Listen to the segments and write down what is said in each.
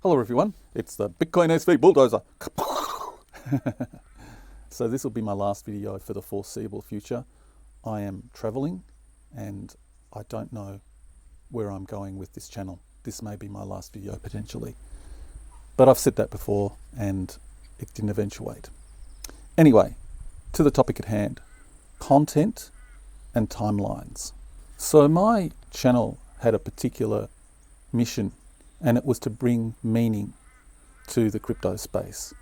Hello everyone, it's the Bitcoin BSV bulldozer. So this will be my last video for the foreseeable future. I am traveling and I don't know where I'm going with this channel. This may be my last video potentially. But I've said that before and it didn't eventuate. Anyway, to the topic at hand, content and timelines. So my channel had a particular mission, and it was to bring meaning to the crypto space,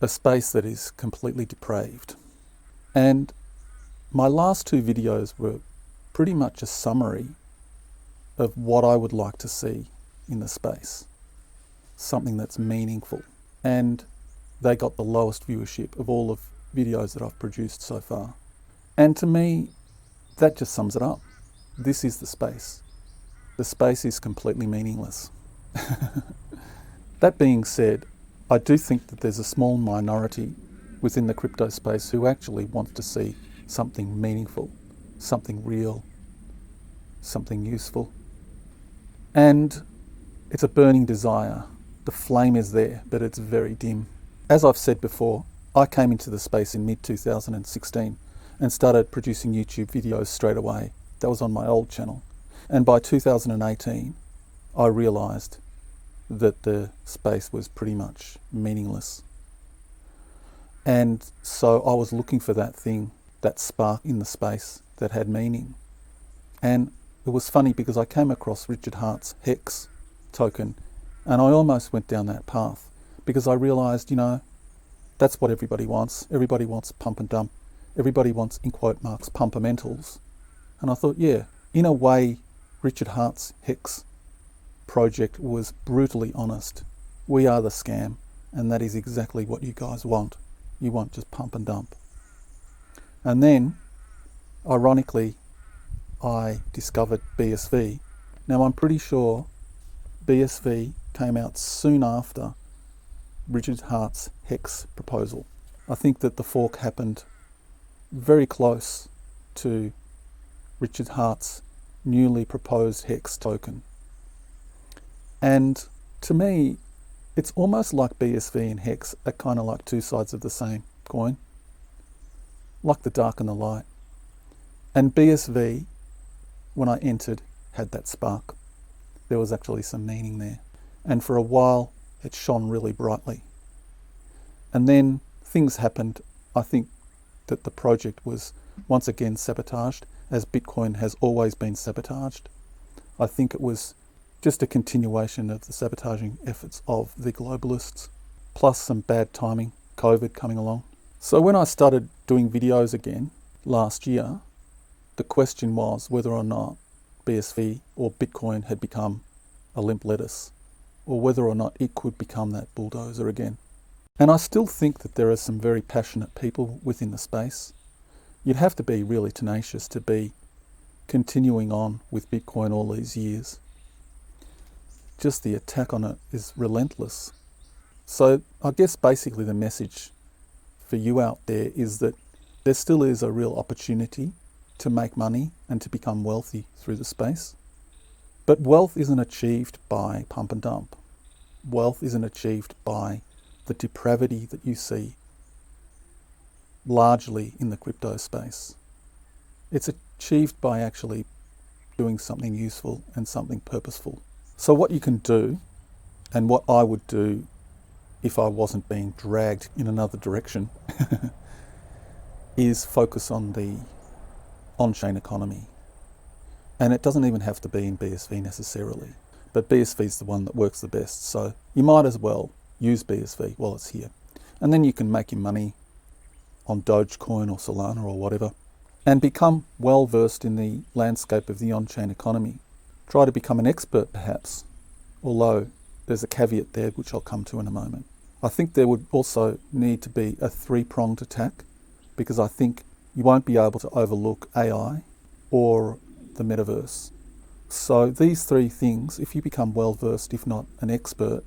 a space that is completely depraved. And my last two videos were pretty much a summary of what I would like to see in the space, something that's meaningful. And they got the lowest viewership of all of videos that I've produced so far. And to me, that just sums it up. This is the space. The space is completely meaningless. That being said, I do think that there's a small minority within the crypto space who actually wants to see something meaningful, something real, something useful. And it's a burning desire. The flame is there, but it's very dim. As I've said before, I came into the space in mid-2016 and started producing YouTube videos straight away. That was on my old channel. And by 2018, I realized that the space was pretty much meaningless. And so I was looking for that thing, that spark in the space that had meaning. And it was funny because I came across Richard Hart's Hex token and I almost went down that path because I realized, that's what everybody wants. Everybody wants pump and dump. Everybody wants, in quote marks, pumpamentals. And I thought, yeah, in a way, Richard Hart's Hex project was brutally honest. We are the scam, and that is exactly what you guys want. You want just pump and dump. And then, ironically, I discovered BSV. Now I'm pretty sure BSV came out soon after Richard Hart's Hex proposal. I think that the fork happened very close to Richard Hart's newly proposed Hex token. And to me, it's almost like BSV and Hex are kind of like two sides of the same coin, like the dark and the light. And BSV, when I entered, had that spark. There was actually some meaning there. And for a while, it shone really brightly. And then things happened. I think that the project was once again sabotaged, as Bitcoin has always been sabotaged. I think it was just a continuation of the sabotaging efforts of the globalists, plus some bad timing, COVID coming along. So when I started doing videos again last year, the question was whether or not BSV or Bitcoin had become a limp lettuce, or whether or not it could become that bulldozer again. And I still think that there are some very passionate people within the space. You'd have to be really tenacious to be continuing on with Bitcoin all these years. Just the attack on it is relentless. So I guess basically the message for you out there is that there still is a real opportunity to make money and to become wealthy through the space. But wealth isn't achieved by pump and dump. Wealth isn't achieved by the depravity that you see largely in the crypto space. It's achieved by actually doing something useful and something purposeful. So what you can do, and what I would do if I wasn't being dragged in another direction, is focus on the on-chain economy. And it doesn't even have to be in BSV necessarily, but BSV is the one that works the best. So you might as well use BSV while it's here. And then you can make your money on Dogecoin or Solana or whatever, and become well versed in the landscape of the on-chain economy. Try to become an expert perhaps, although there's a caveat there which I'll come to in a moment. I think there would also need to be a three-pronged attack, because I think you won't be able to overlook AI or the metaverse. So these three things, if you become well versed, if not an expert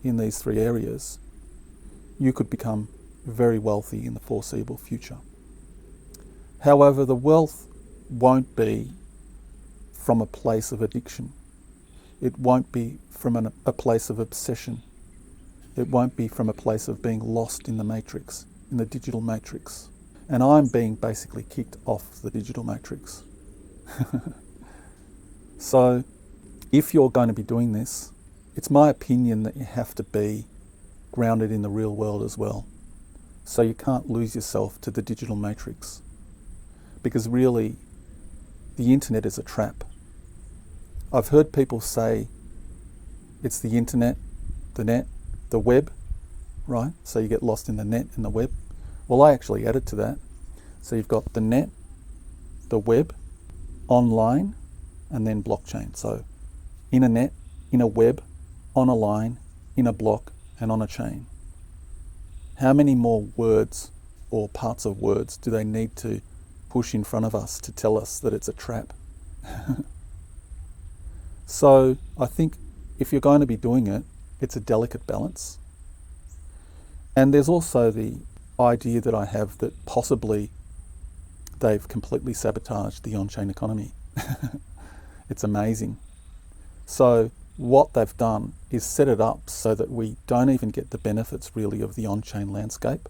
in these three areas, you could become very wealthy in the foreseeable future. However, the wealth won't be from a place of addiction. It won't be from a place of obsession. It won't be from a place of being lost in the matrix, in the digital matrix. And I'm being basically kicked off the digital matrix. So if you're going to be doing this, it's my opinion that you have to be grounded in the real world as well. So you can't lose yourself to the digital matrix. Because really, the internet is a trap. I've heard people say it's the internet, the net, the web, right? So you get lost in the net and the web. Well, I actually added to that. So you've got the net, the web, online, and then blockchain. So in a net, in a web, on a line, in a block, and on a chain. How many more words or parts of words do they need to push in front of us to tell us that it's a trap? So I think if you're going to be doing it, it's a delicate balance. And there's also the idea that I have that possibly they've completely sabotaged the on-chain economy. It's amazing. So what they've done is set it up so that we don't even get the benefits really of the on-chain landscape,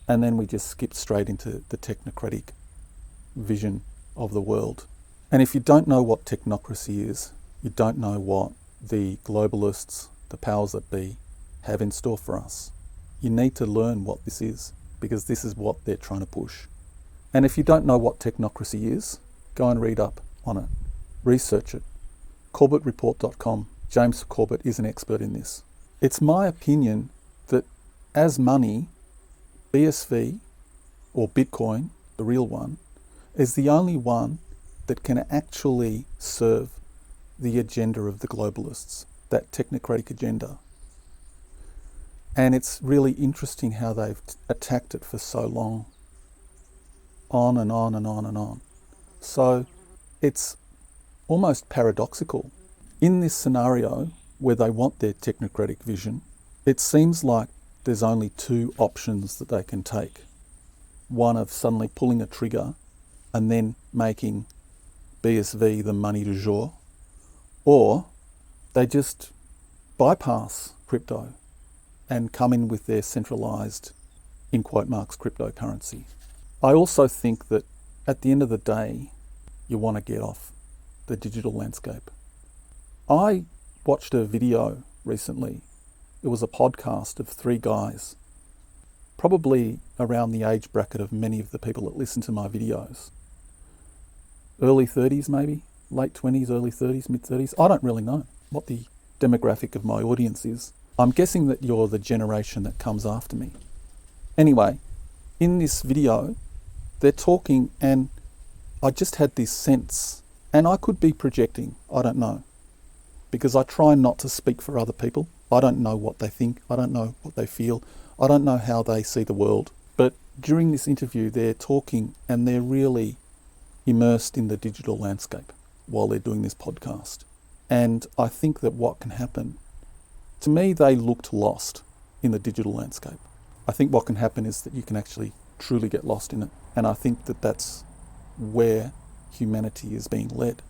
and then we just skip straight into the technocratic vision of the world. And if you don't know what technocracy is, you don't know what the globalists, the powers that be, have in store for us. You need to learn what this is, because this is what they're trying to push. And if you don't know what technocracy is, go and read up on it. Research it. CorbettReport.com. James Corbett is an expert in this. It's my opinion that as money, BSV, or Bitcoin, the real one, is the only one that can actually serve the agenda of the globalists, that technocratic agenda. And it's really interesting how they've attacked it for so long, on and on and on and on. So it's almost paradoxical. In this scenario where they want their technocratic vision, it seems like there's only two options that they can take. One of suddenly pulling a trigger and then making BSV the money du jour, or they just bypass crypto and come in with their centralized, in quote marks, cryptocurrency. I also think that at the end of the day, you want to get off the digital landscape. I watched a video recently. It was a podcast of three guys, probably around the age bracket of many of the people that listen to my videos. Early 30s maybe, late 20s, early 30s, mid 30s. I don't really know what the demographic of my audience is. I'm guessing that you're the generation that comes after me. Anyway, in this video, they're talking and I just had this sense, and I could be projecting, I don't know, because I try not to speak for other people. I don't know what they think, I don't know what they feel, I don't know how they see the world. But during this interview, they're talking and they're really immersed in the digital landscape while they're doing this podcast. And I think that what can happen, to me, they looked lost in the digital landscape. I think what can happen is that you can actually truly get lost in it. And I think that that's where humanity is being led.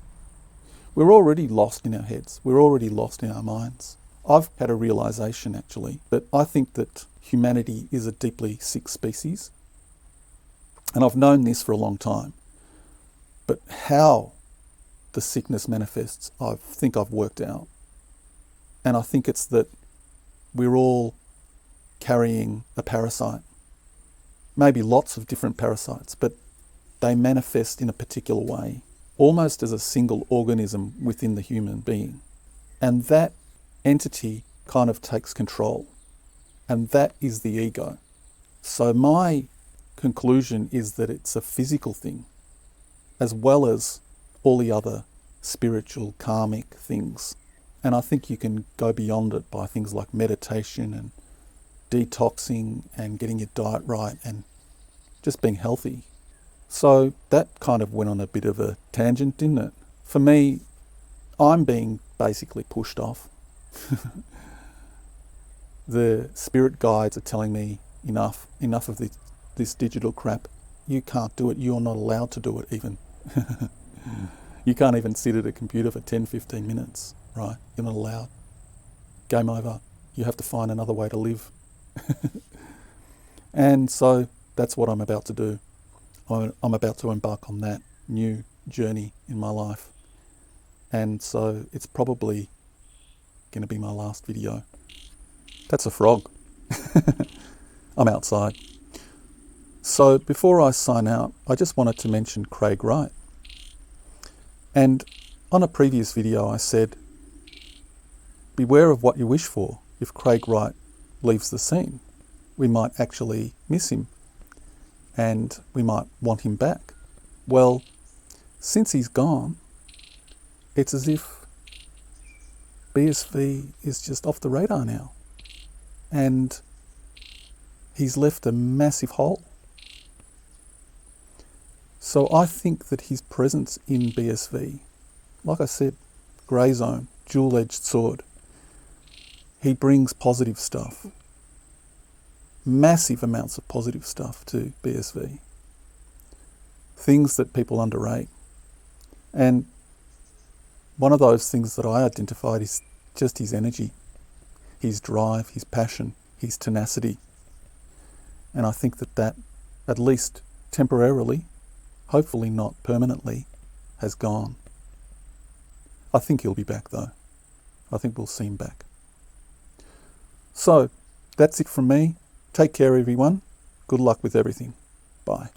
We're already lost in our heads. We're already lost in our minds. I've had a realization actually that I think that humanity is a deeply sick species. And I've known this for a long time. But how the sickness manifests, I think I've worked out. And I think it's that we're all carrying a parasite. Maybe lots of different parasites, but they manifest in a particular way, almost as a single organism within the human being. And that entity kind of takes control. And that is the ego. So my conclusion is that it's a physical thing, as well as all the other spiritual, karmic things. And I think you can go beyond it by things like meditation and detoxing and getting your diet right and just being healthy. So that kind of went on a bit of a tangent, didn't it? For me, I'm being basically pushed off. The spirit guides are telling me enough of this digital crap. You can't do it. You're not allowed to do it even. You can't even sit at a computer for 10, 15 minutes. right? You're not allowed. Game over. You have to find another way to live. And so that's what I'm about to do. I'm about to embark on that new journey in my life. And so it's probably going to be my last video. That's a frog. I'm outside. So before I sign out, I just wanted to mention Craig Wright. And on a previous video I said, beware of what you wish for. If Craig Wright leaves the scene, we might actually miss him and we might want him back. Well, since he's gone, it's as if BSV is just off the radar now. And he's left a massive hole. So I think that his presence in BSV, like I said, grey zone, dual-edged sword, he brings positive stuff, massive amounts of positive stuff to BSV, things that people underrate. And one of those things that I identified is just his energy, his drive, his passion, his tenacity. And I think that at least temporarily, hopefully not permanently, has gone. I think he'll be back though. I think we'll see him back. So, that's it from me. Take care everyone. Good luck with everything. Bye.